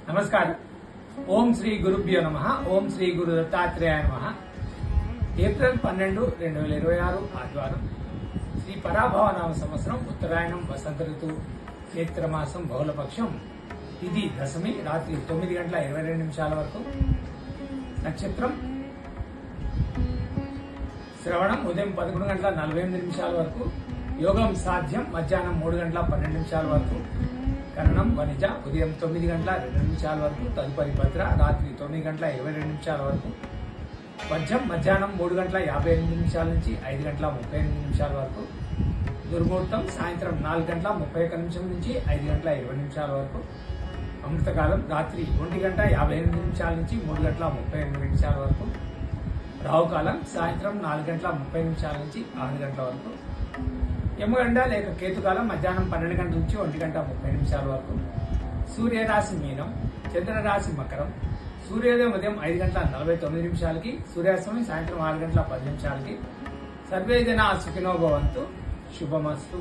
నమస్కారం. ఓం శ్రీ గురుభ్యో నమః. ఓం శ్రీ గురు దత్తాత్రేయాయ నమః. ఏప్రిల్ 12, 2026 ఆదివారం. శ్రీ పరాభవనామ సంవత్సరం, ఉత్తరాయణం, వసంత ఋతువు, చైత్రమాసం, బహుళపక్షం. ఇది దశమి, రాత్రి 9:22 వరకు. నక్షత్రం శ్రవణం, ఉదయం 11:48 వరకు. యోగం సాధ్యం, మధ్యాహ్నం 3:12 వరకు. కరణం వనిజ, ఉదయం 9:02 వరకు. తదుపరి భద్ర, రాత్రి 9:22 వరకు. వర్జం, మధ్యాహ్నం 3:58 నుంచి 5:38 వరకు. దుర్ముహూర్తం సాయంత్రం 4:31 నుంచి 5:20 వరకు. అమృతకాలం రాత్రి 1:58 నుంచి 3:38 వరకు. రాహుకాలం సాయంత్రం 4:30 నుంచి 6 గంటల వరకు. యమగండ లేక కేతుకాలం మధ్యాహ్నం 12 గంటల నుంచి 1:30 వరకు. సూర్యరాశి మీనం, చంద్రరాశి మకరం. సూర్యోదయం ఉదయం 5:49, సూర్యాస్తమయం సాయంత్రం 6:10. సర్వే జనా సుఖినో భవంతు. శుభమస్తు.